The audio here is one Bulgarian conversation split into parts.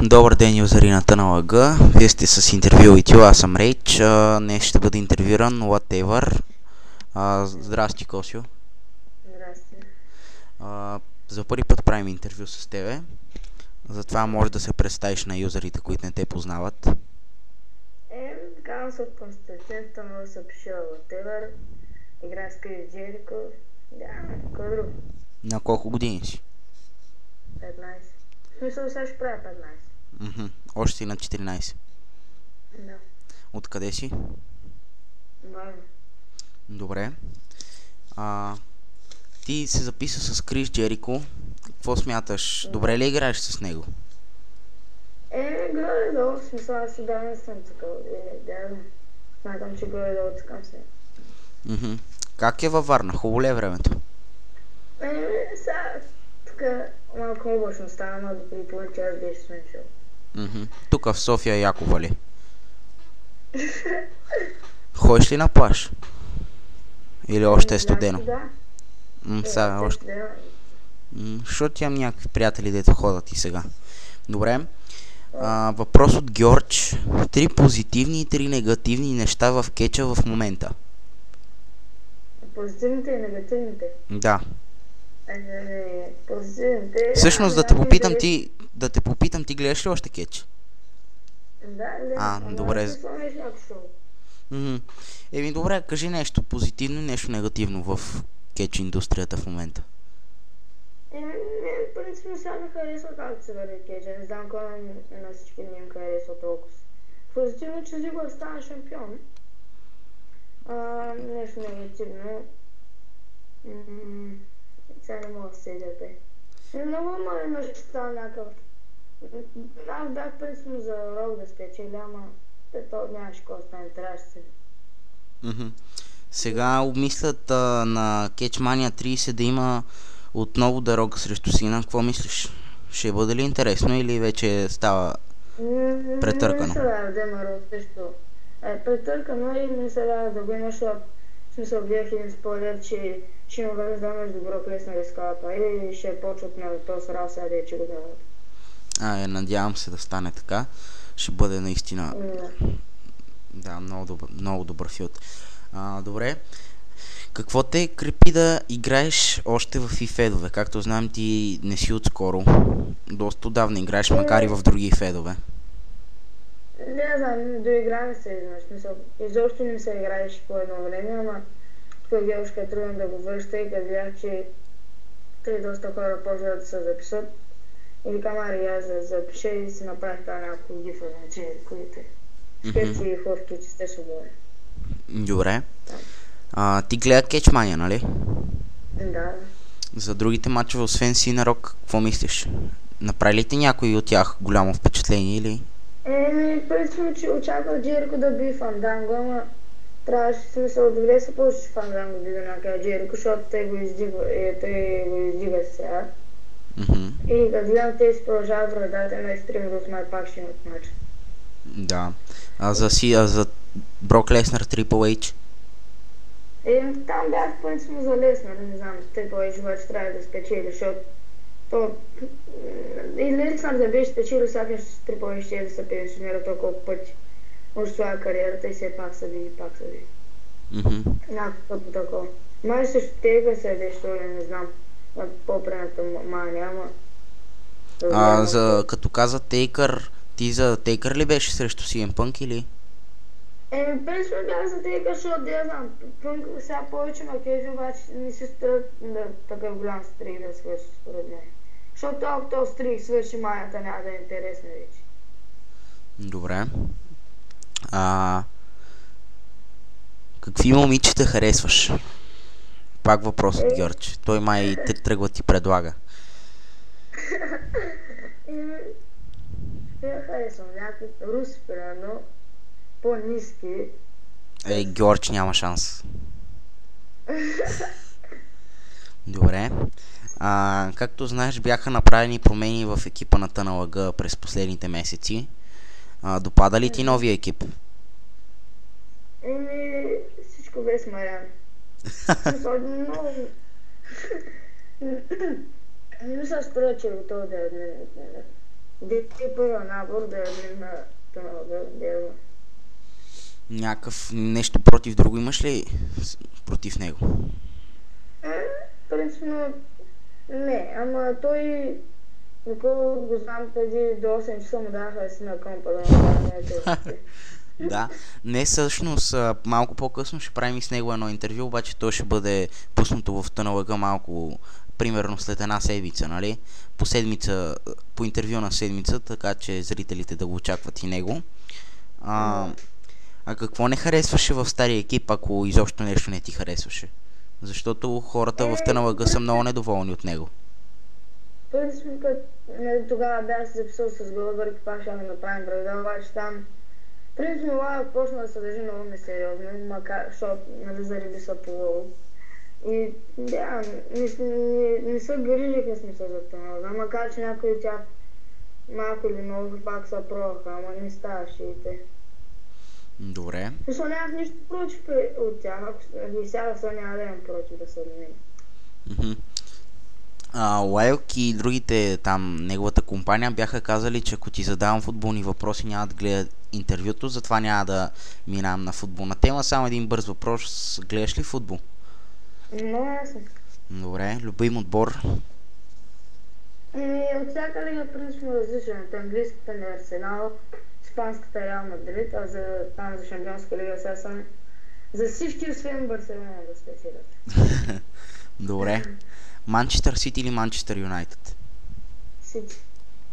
Добър ден, юзери на ТНЛГ. Вие сте с интервю Итю, аз съм Рейч. Днес ще бъде интервюран Whatever. Здрасти, Косио. Здрасти. За първи път правим интервю с тебе. Затова може да се представиш на юзерите, които не те познават. Казвам се Константин, станал се пише Whatever. Играя с Крис Джерико. Да, кой друг? На колко години си? 15. В смисъл сега ще правя 15. Още си на 14. Да. Откъде си? Важно. Добре. Ти се записа с Крис Джерико. Какво смяташ? Добре ли играеш с него? Горе-долу, в смисъл аз отдавна не съм такъв. Да, смятам, че горе-долу цъкам се. Как е във Варна? Хубаво ли е времето? Сега, тук малко облачно стана, но да преди половин час беше слънчево. Тук в София Якова ли? Ходиш ли на плаж? Или още е студено? Да. Сега още. Защото имам някакви приятели, дето ходят и сега. Добре. Въпрос от Геордж. 3 позитивни и 3 негативни неща в кетча в момента. Позитивните и негативните? Да. Позитивните... Всъщност да те попитам, ти гледаш ли още кетч? Да. Добре. Добре, кажи нещо позитивно и нещо негативно в кетч индустрията в момента. В принцип сега ми харесва както се върви кетча. Не знам кой на всички не им харесва толкова. Позитивно, че Зигор стана шампион. Нещо негативно. Сега не мога да се седя. Много имаше става някакъв... Аз бях принципно за Рок да спечели, ама то нямаше какво стане, трябваше се. Сега обмислят на Кетчмания 30 да има отново да Рок срещу Сина. Какво мислиш? Ще бъде ли интересно или вече става претъркано? Не се дава да има Рок срещу. Претъркано и не се дава да го има, защото в смисъл гледах един спойлер, че ще има връзда между Брок Леснар и Скалата и ще почват на този срал сега, че го дават. Надявам се да стане така. Ще бъде наистина... Да, много добър филд. Добре. Какво те крепи да играеш още в федове? Както знам, ти не си отскоро. Доста отдавна играеш, макар и в други федове. Не знам, доиграме се изведнъж. Смисъл, изобщо не се играеш по едно време, ама тук девушка е трудно да го връща и като видях, че доста хора почват да се записат. И викам, аз да запиша и си направих това няколко гифа, значи, които скетчи и хубавки, че сте свободни. Добре. Ти гледа Кетчмания, нали? Да. За другите мачове, освен Сина Рок, какво мислиш? Направи ли ти някой от тях голямо впечатление или? Принципно, че очаквах Джерико да би Фанданго, ама трябваше смисъл добре се получи, че Фанданго би до някъде Джерико, защото той го издига сега. И като гледам, те си продължават вредата на изтрим Рус, май пак ще имат матч. Да. За Брок Леснар Трипл Ейдж? Там бях принципно за Леснар, не знам, Трипл Ейдж обаче трябва да спечели, защото и Леснар да беше спечелил, сякаш Трипл Ейдж ще да се пенсионира толкова пъти от своя кариерата и все пак се види. Някакво такова. Май също тега се нещо, не знам. По-прената мания, ама... Като каза Тейкър, ти за Тейкър ли беше срещу CM Punk или? Принципно бях за Тейкър, защото да знам, Пънк сега повече макежи, обаче не се стоят да такъв голям стрик да свърши според мен. Защото ако този стрик свърши манията, няма да е интересно вече. Добре. Какви момичета харесваш? Пак въпрос от Геордж. Той май тръгва ти предлага. Я харесвам някакви руси, примерно, по-ниски. Геордж няма шанс. Добре. Както знаеш, бяха направени промени в екипа на ТНЛГ през последните месеци. Допада ли ти новия екип? Всичко без Мариан. Не ми се струва, че е готов да е първия набор да е на Тонал. Някакъв нещо против друго имаш ли против него? Принципно не, ама той, доколко го знам, преди до 8 часа му даха си на компа да направи. Да, не всъщност, малко по-късно ще правим и с него едно интервю, обаче то ще бъде пуснато в ТНЛГ малко, примерно след една седмица, нали? По интервю на седмица, така че зрителите да го очакват и него. А какво не харесваше в стария екип, ако изобщо нещо не ти харесваше? Защото хората в ТНЛГ са много недоволни от него. Принципно, тогава бях се записал с Голдбърг, пак ще направим бреда, обаче там принципно Лайок почна да се държи много несериозно, макар, защото зариби са по лоу. И да, не се грижиха смисъл за това, макар че някои от тях малко или много пак са пробваха, ама не ставаше и те. Добре. Защо нямах нищо против от тях, ако и сега са няма да имам против да са до мен. Лайок и другите там, неговата компания бяха казали, че ако ти задавам футболни въпроси няма да гледа интервюто, затова няма да минавам на футболна тема. Само един бърз въпрос, гледаш ли футбол? Много ясно. Добре, любим отбор? От всяка лига принципно различен. От английската на Арсенал, испанската Реал Мадрид, а за шампионска лига сега съм за всички освен Барселона да спечелят. Добре. Манчестър Сити или Манчестър Юнайтед? Сити.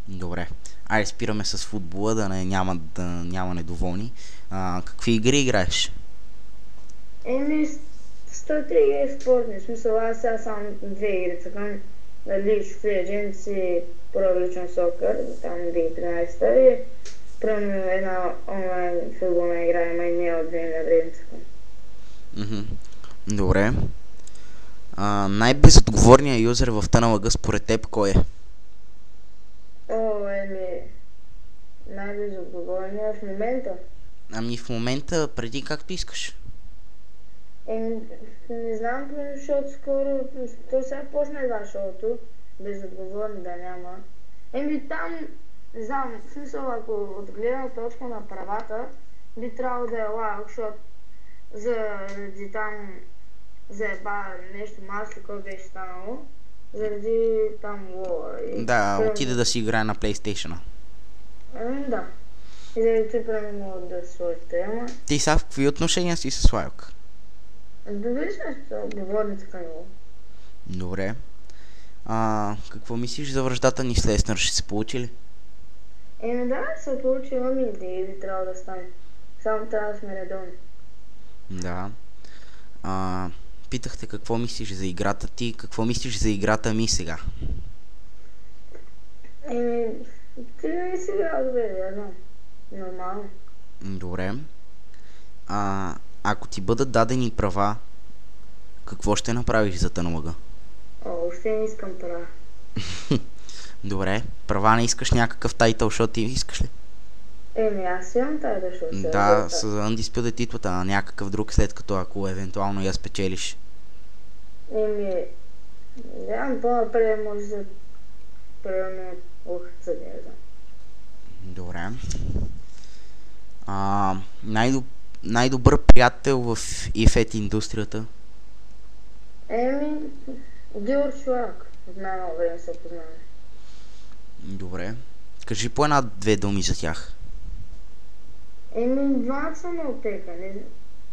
Добре. Айде спираме с футбола, да няма недоволни. Какви игри играеш? 103 игри спортни. В смисъл, аз сега само 2 игри цъкам. League of Legends и Pro Evolution Soccer, там 2013 и примерно една онлайн футболна игра, ама и не от време на време цъкам. Добре. Най-безотговорният юзер в ТНЛГ според теб кой е? Най-безотговорният в момента? В момента, преди както искаш. Не знам, защото скоро, то сега почна едва шоуто, безотговорни да няма. Там, не знам, в смисъл, ако от гледна точка на правата, би трябвало да е Лайок, защото заради там заеба нещо масли, което беше станало, заради там лоа. Да, отиде да си играе на PlayStation. Да. И заради това примерно могат да сложите, ама... Ти сега в какви отношения си с Лайок? Добре сме, отговорница към него. Добре. Какво мислиш за връждата ни с Леснър? Ще се получи ли? Да, се получи, имам идеи, би трябва да стане. Само трябва да сме редовни. Да. Питахте какво мислиш за играта ти, какво мислиш за играта ми сега? Ти не си играл добре, я знам. Нормално. Добре. Ако ти бъдат дадени права, какво ще направиш за ТНЛГ? Още не искам права. Добре. Права не искаш някакъв тайтъл, защото ти искаш ли? Аз имам тайтъл, защото да, с Undisputed титлата на някакъв друг, след като ако евентуално я спечелиш. Нямам по-напред, може да примерно лъхца, не знам. Добре. Най-добър приятел в ИФЕТ индустрията? Диор Шуак. От най-много време се познаваме. Добре. Кажи по една-две думи за тях. Двамата са много текани.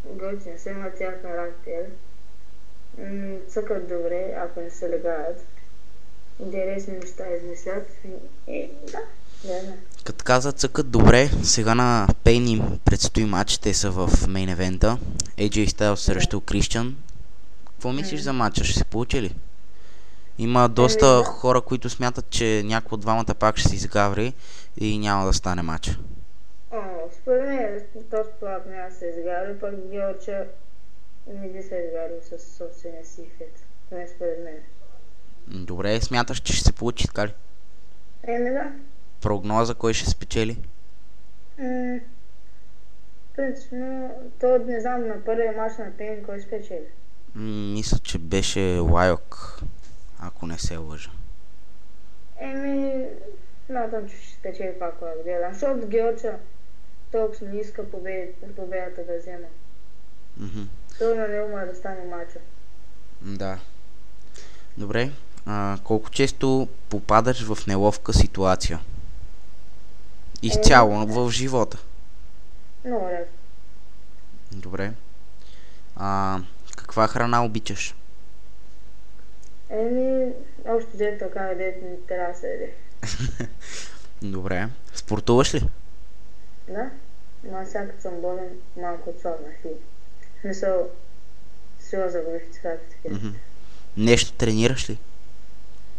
Готини са, имат тях характер. Цъкат добре, ако не се легаят. Интересни неща измислят. Да. Като каза цъкат добре, сега на Пейн им предстои матч, те са в мейн евента. AJ Styles срещу Кристиан. Какво мислиш за матча? Ще се получи ли? Има доста хора, които смятат, че някой от двамата пак ще се изгаври и няма да стане матча. Според мен този плат няма да се изгаври, пък Георча не би се изгаври със собствения си ефект. Това е според мен. Добре, смяташ, че ще се получи, така ли? Да. Прогноза, кой ще спечели? Принципно, то не знам на първия мач на Пейн кой спечели. Мисля, че беше Лайок, ако не се лъжа. смятам, че ще спечели това, което гледам. Защото Георча толкова не иска победата да взема. Той на него да стане мача. Да. Добре. Колко често попадаш в неловка ситуация? Изцяло в живота. Много рядко. Добре. Каква храна обичаш? Общо дето така, дето не трябва да се еде. Добре. Спортуваш ли? Да. Но сега като съм болен, малко отслабнах и в смисъл сила за квалификацията. Нещо тренираш ли?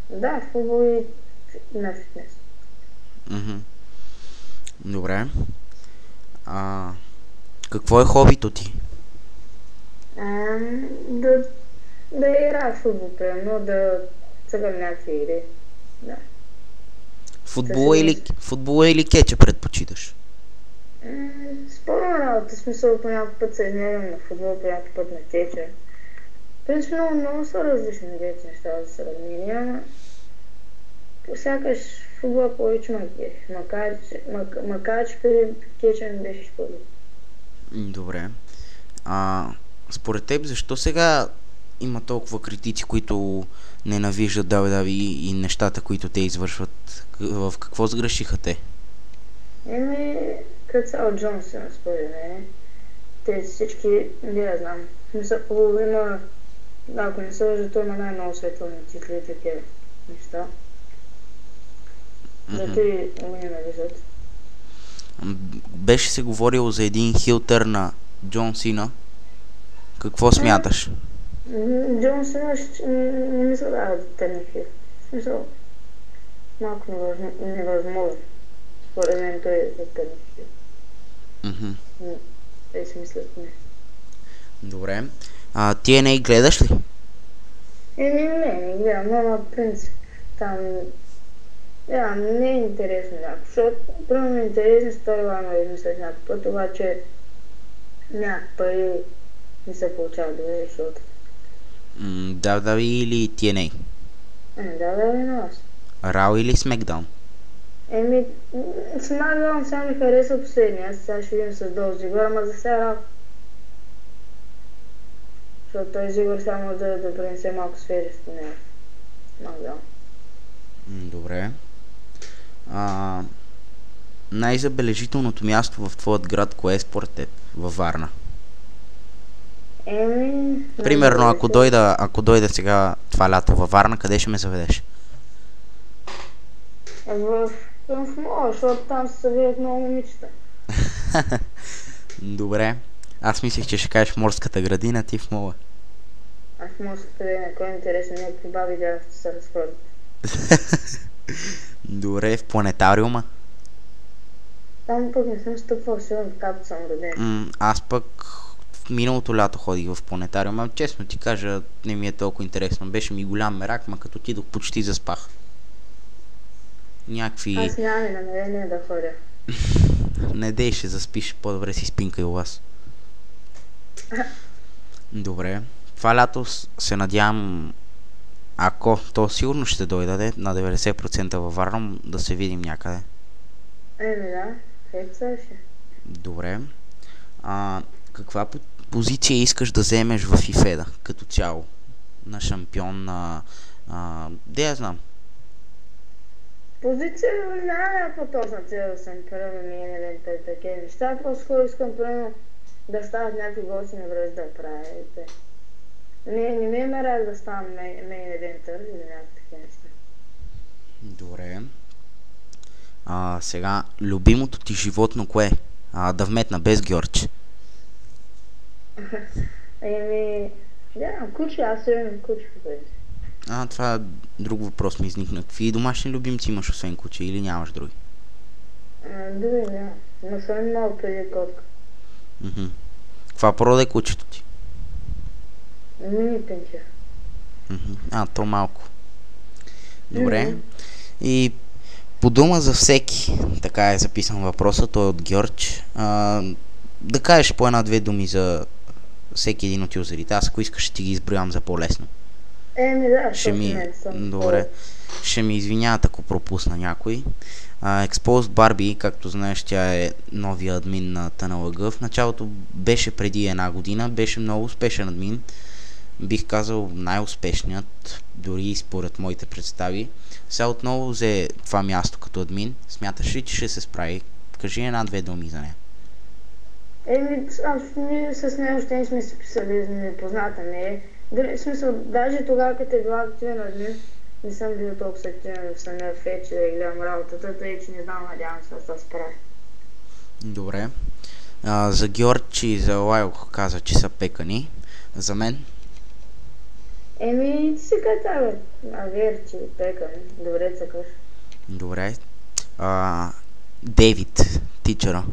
Да, в футбол и на фитнес. Добре. Какво е хобито ти? Да играя в футбол, примерно, да цъгам някакви игри. Да. Футбола или кетча предпочиташ? Спорна работа, в смисъл по някакъв път се изнервям на футбол, по някакъв път на кетча. Принципно много са различни двете неща за сравнение, ама сякаш футбол повече макар че при кетча ми беше шкода. Добре. Според теб, защо сега има толкова критици, които ненавиждат WWE и нещата, които те извършват? В какво сгрешиха те? Като цяло Джон Сина, според мен. Те всички, не я знам. Има, ако не се лъжа, той има най-много световни титли и такива неща. Зато и го ненавиждат. Беше се говорило за един хилтър на Джон Сина. Какво смяташ? Джон Сина не мисля да търне хил. В смисъл, малко невъзможно. Според мен той е да търне хил. Те си мислят не. Добре. TNA гледаш ли? Не гледам, но принцип там не е интересно някакво, защото първо ми е интересно сторилайна да измислят някакъв път, обаче някакъв пари не се получава добре, защото... WWE или TNA? WWE на вас. Рао или Смекдаун? Смекдаун сега ми харесва последния, аз сега ще видим с Долф Зиглър, ама за сега Рао. Защото той Зиглър само да принесе малко свежест по него. Смекдаун. Добре. Най-забележителното място в твоят град, кое е според теб? Във Варна? Примерно, ако дойда сега това лято във Варна, къде ще ме заведеш? В мола, защото там се събират много момичета. Добре. Аз мислех, че ще кажеш в морската градина, ти в мола. А в морската градина, кой е интересно, някакви баби дядовци се разходят. Добре, в планетариума? Там пък не съм стъпвал сигурно, както съм роден. Аз пък в миналото лято ходих в планетариума. Честно ти кажа, не ми е толкова интересно. Беше ми голям мерак, ма като отидох почти заспах. Някакви... Аз нямам намерение да ходя. Не дей, ще заспиш, по-добре си спинкай у вас. Добре. Това лято се надявам, ако то сигурно ще дойде на 90% във Варна, да се видим някъде. Да, ще. Добре. Каква позиция искаш да вземеш в ИФЕДа като цяло? На шампион, де я знам? Позиция няма някаква точна цел да съм първо мейн евент и такива неща. По-скоро искам първо да стават някакви готини връзки да правите. Не ми е мерак да ставам мейн евентър или някакви такива неща. Добре. Сега, любимото ти животно кое е? Да вметна, без Георче. Куче, аз се имам куче по принцип. Това друг въпрос ми изникна. Какви домашни любимци имаш освен куче или нямаш други? Други няма, но съм имал преди котка. Каква порода е кучето ти? Мини пинчер. То малко. Добре. И по дума за всеки, така е записан въпроса, той е от Георч. Да кажеш по една-две думи за всеки един от юзерите. Аз ако искаш ще ти ги изброявам за по-лесно. Да, ще ми... Добре. Ще ми извиняват, ако пропусна някой. Exposed Barbie, както знаеш, тя е новия админ на TNLG. В началото беше преди една година, беше много успешен админ. Бих казал най-успешният, дори и според моите представи. Сега отново взе това място като админ. Смяташ ли, че ще се справи? Кажи една-две думи за нея. Ние с нея още не сме се писали, непозната не е. В смисъл, даже тогава, като е била активен админ, не съм бил толкова активен в самия фейт, че да гледам работата, тъй че не знам, надявам се да се справи. Добре. За Георги и за Лайл каза, че са пекани. За мен? Ти си каза, Георги, пекани. Добре цъкаш. Добре. Дейвид, тичъра.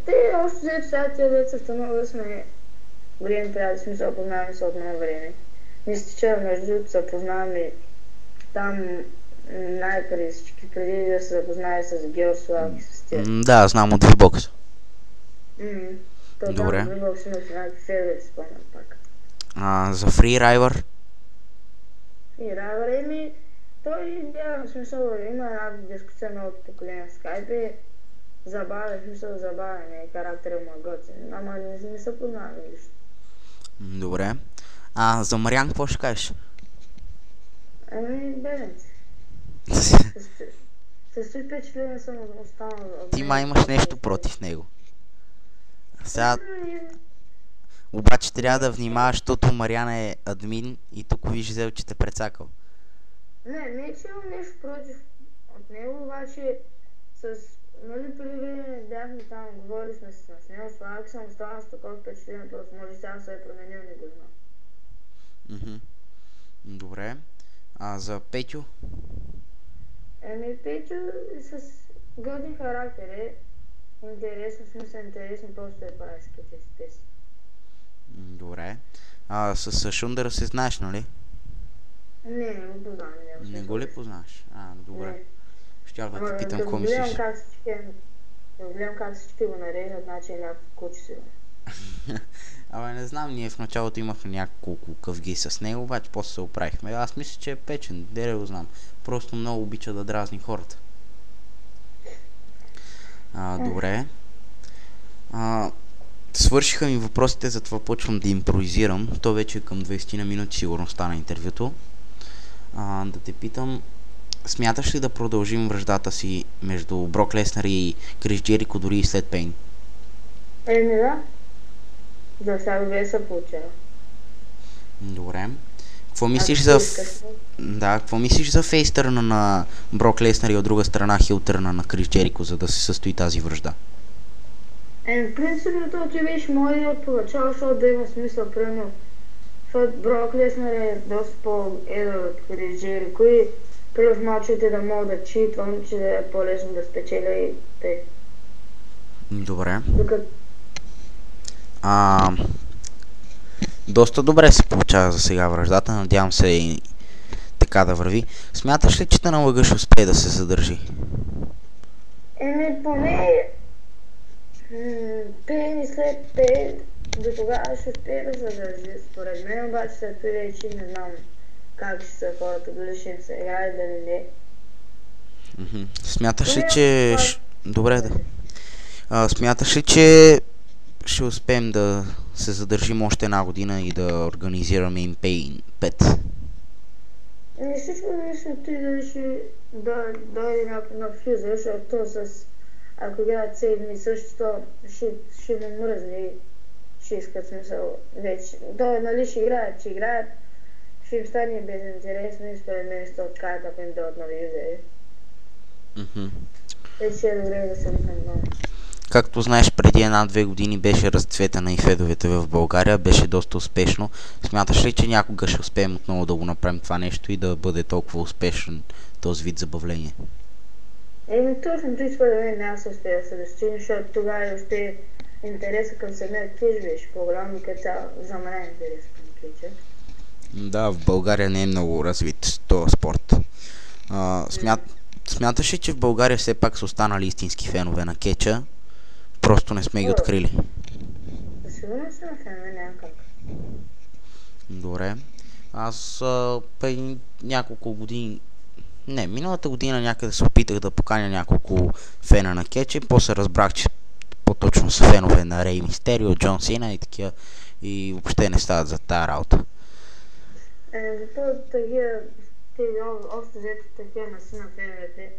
Те още взето сега тия деца в тъмъл сме големи приятели, смисъл познаваме се от много време. Мисля, че между другото се познаваме там най-преди всички, преди да се запознаеш с Геор Славък и с тия. Да, знам от V-Box. Добре. Там от V-Box има някакви фейдове, спомням пак. За Freeriver? Freeriver, той в смисъл има една дискусия на от поколение в Skype. Забавен, в смисъл забавен е, характерът му е готин, ама не се познаваме лично. Добре. За Мариан какво ще кажеш? Беден си. Със впечатление съм останал. Ти май имаш нещо против него. Сега... Обаче трябва да внимаваш, защото Мариан е админ и тук вижда, че те прецакал. Не, че имам нещо против от него, обаче нали преди време бяхме там, говорили сме с него, Славък съм останал с такова впечатление, просто може сега се е променил, не го знам. Добре. За Петю? Петю с годен характер е интересно, в смисъл интересно, просто е прави скетчите си. Добре. С Шундъра се знаеш, нали? Не го познавам. Не го ли познаваш? Добре. Не. Щях да те питам какво мислиш. Гледам как всички го нарежат, значи някакво куче си. Не знам, ние в началото имахме няколко къвги с него, обаче после се оправихме. Аз мисля, че е печен, де го знам. Просто много обича да дразни хората. Добре. Свършиха ми въпросите, затова почвам да импровизирам. То вече е към 20 на минути, сигурно стана интервюто. Да те питам, смяташ ли да продължим враждата си между Брок Леснър и Крис Джерико дори и след Пейн? Да. За сега добре се получава. Добре. Какво мислиш за... какво мислиш за фейстърна на Брок Леснър и от друга страна хилтърна на Крис Джерико, за да се състои тази вражда? В принцип, ти беше моят от поначало, защото да има смисъл, примерно, защото Брок Леснър е доста по-едър от Крис Джерико и при в мачовете да мога да читвам, че да е по-лесно да спечеля и те. Добре. Доста добре се получава за сега враждата, надявам се и така да върви. Смяташ ли, че TNLG ще успее да се задържи? Поне Пейн и след Пейн до тогава ще успее да се задържи. Според мен обаче след това вече не знам как ще са хората, дали ще им се играе, дали не. Смяташ ли, че... Добре, да. Смяташ ли, че ще успеем да се задържим още една година и да организираме им Пейн 5? Всичко зависи от ти дали ще дойде някакъв нов фюзър, защото то с... Ако играят седми същото, ще му мръзне и ще искат смисъл вече. Нали ще играят, ще им стане безинтересно и според мен ще откажат, ако им дойдат нови юзери. Вече е добре да се ликнем много. Както знаеш, преди 1-2 години беше разцветена и федовете в България, беше доста успешно. Смяташ ли, че някога ще успеем отново да го направим това нещо и да бъде толкова успешен този вид забавление? Точно той според мен няма се успее да се достигне, защото тогава още интереса към самия кеш беше по-голям и като за мен е интерес към кеча. Да, в България не е много развит този спорт. Смяташ ли, че в България все пак са останали истински фенове на кеча? Просто не сме ги открили. Сигурно са на фенове, няма как. Добре. Аз преди няколко години, не, миналата година някъде се опитах да поканя няколко фена на кетч и после разбрах, че по-точно са фенове на Рей Мистерио, Джон Сина и такива и въобще не стават за тази работа. Защото такива, общо взето такива маси на феновете,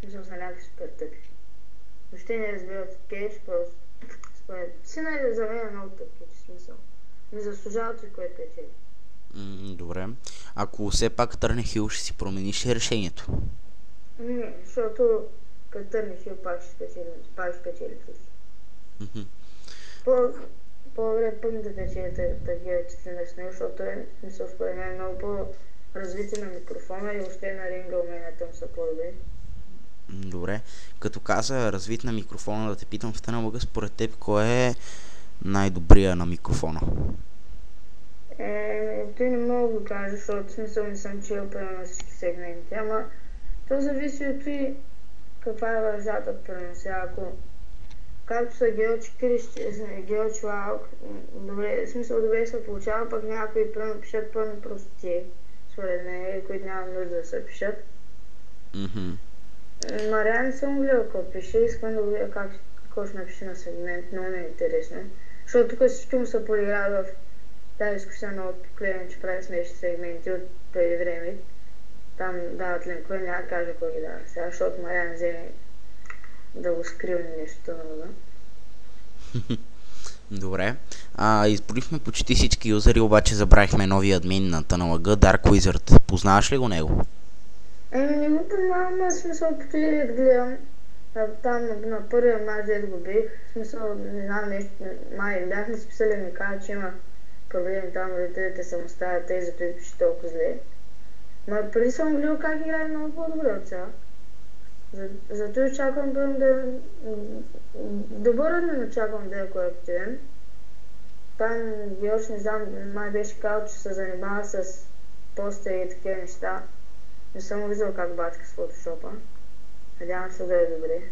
мисля са някакви супер тъпи. Въобще не разбират кетч, просто според Сина е за мен много тъп кетч, смисъл. Не заслужават и кой печели. Добре. Ако все пак Търни Хил, ще си промениш решението? Не, защото като Търни Хил пак ще спечели всички. По-добре пък да печели такива числена с него, защото е, мисля, според мен много по-развити на микрофона и въобще на ринга уменията му са по-добри. Добре. Като каза развит на микрофона, да те питам в тъна лъга, според теб, кой е най-добрия на микрофона? Той не мога да кажа, защото смисъл не съм чел на всички сегменти, ама то зависи от и каква е лъжата, примерно сега, ако както са Гелч Гелч Лаук, добре, в смисъл добре се получава, пък някои примерно пишат пълни простоти, според мен, които няма нужда да се пишат. Мариан не съм гледал какво пише, искам да видя какво ще напише на сегмент, много ми е интересно, защото тук всички му са подиграли в тази дискусия много поклевен, че прави смешни сегменти от преди време. Там дават линкове, няма да кажа кой ги дава сега, защото Мариан вземе да го скрива нещо много. Добре. Изборихме почти всички юзери, обаче забравихме новия админ на TNLG, Dark Wizard. Познаваш ли го него? Не го познавам, в смисъл по телевизията гледам. Там на първия мач, дето го бих, в смисъл не знам нещо, май бяхме списали ми каза, че има проблеми там, родителите са му ставят тези, за които пише толкова зле. Но преди съм гледал как играе много по-добре от сега. Зато очаквам да... Добър админ очаквам да е активен. Там Георж, не знам, май беше казал, че се занимава с постери и такива неща. Не съм виждал как бачка с фотошопа. Надявам се да е добре.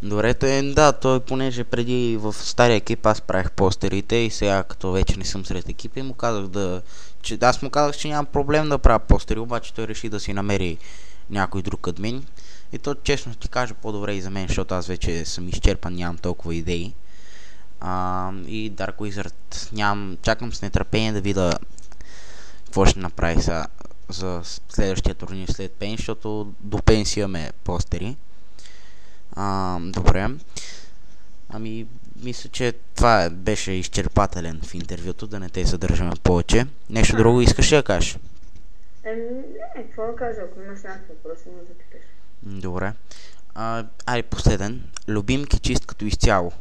Добре, той понеже преди в стария екип аз правих постерите и сега като вече не съм сред екипа и му казах аз му казах, че нямам проблем да правя постери, обаче той реши да си намери някой друг админ и то честно ти кажа по-добре и за мен, защото аз вече съм изчерпан, нямам толкова идеи. И Dark Wizard чакам с нетърпение да видя какво ще направи сега за следващия турнир след Пен, защото до пенсия ме постери. Добре. Мисля, че това беше изчерпателен в интервюто, да не те съдържаме повече. Нещо друго искаш ли да кажеш? Не, какво да кажа, ако имаш някакви въпроси, може да питаш. Добре. Айде последен. Любим кечист като изцяло.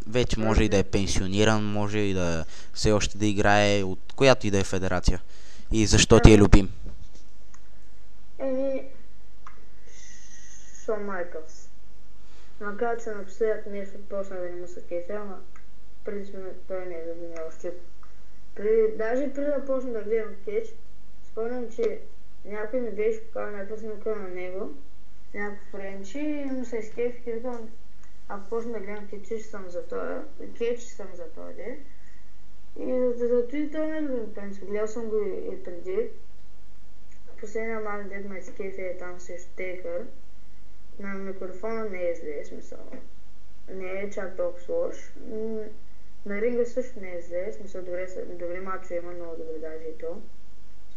Вече може и да е пенсиониран, може и да все още да играе от която и да е федерация. И защо ти е любим? Шон Майкълс. Макар че напоследък нещо почна да не му се кефя, ама преди сме той не е любим още. Даже преди да почна да гледам кетч, спомням, че някой ми беше покал най-пъсника на него, някакъв френчи и му се изкефих и викам, ако почна да гледам кетч, ще съм за този ден. И зато и той не любим пенсия. Гледал съм го и преди. Последния мач, дед ме изкефи е там срещу Тейкър. На микрофона не е зле, смисъл. Не е чак толкова лош. На ринга също не е зле, смисъл добри мачове има, много добре даже и то.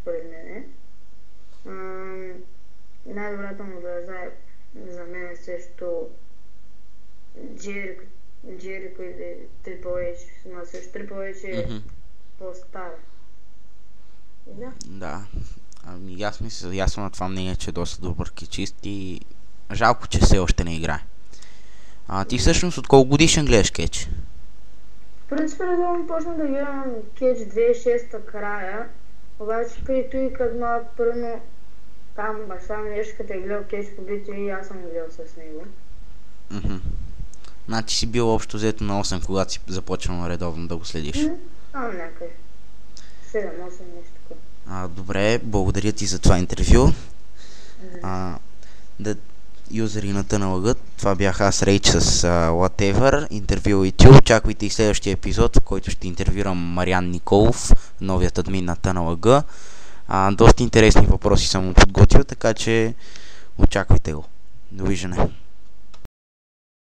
Според мен. Най-добрата му връза е за мен е също Джерико или Triple H, но също Triple H е по-стара. Да. Аз съм на това мнение, че е доста добър кечист и жалко, че все още не играе. Ти всъщност от колко годишен гледаш кетч? В принцип, редовно почна да гледам кетч 2006-та края, обаче преди той като малко първо там баща ми нещо като е гледал кетч по BTV и аз съм гледал с него. Значи си бил общо взето на 8, когато си започнал редовно да го следиш? Някъде. 7-8 нещо такова. Добре, благодаря ти за това интервю. Юзери на TNLG, това бях аз, Рейч с Whatever, интервю YouTube. Очаквайте и следващия епизод, в който ще интервюрам Мариан Николов, новият админ на TNLG. Доста интересни въпроси съм му подготвил, така че очаквайте го. Довиждане.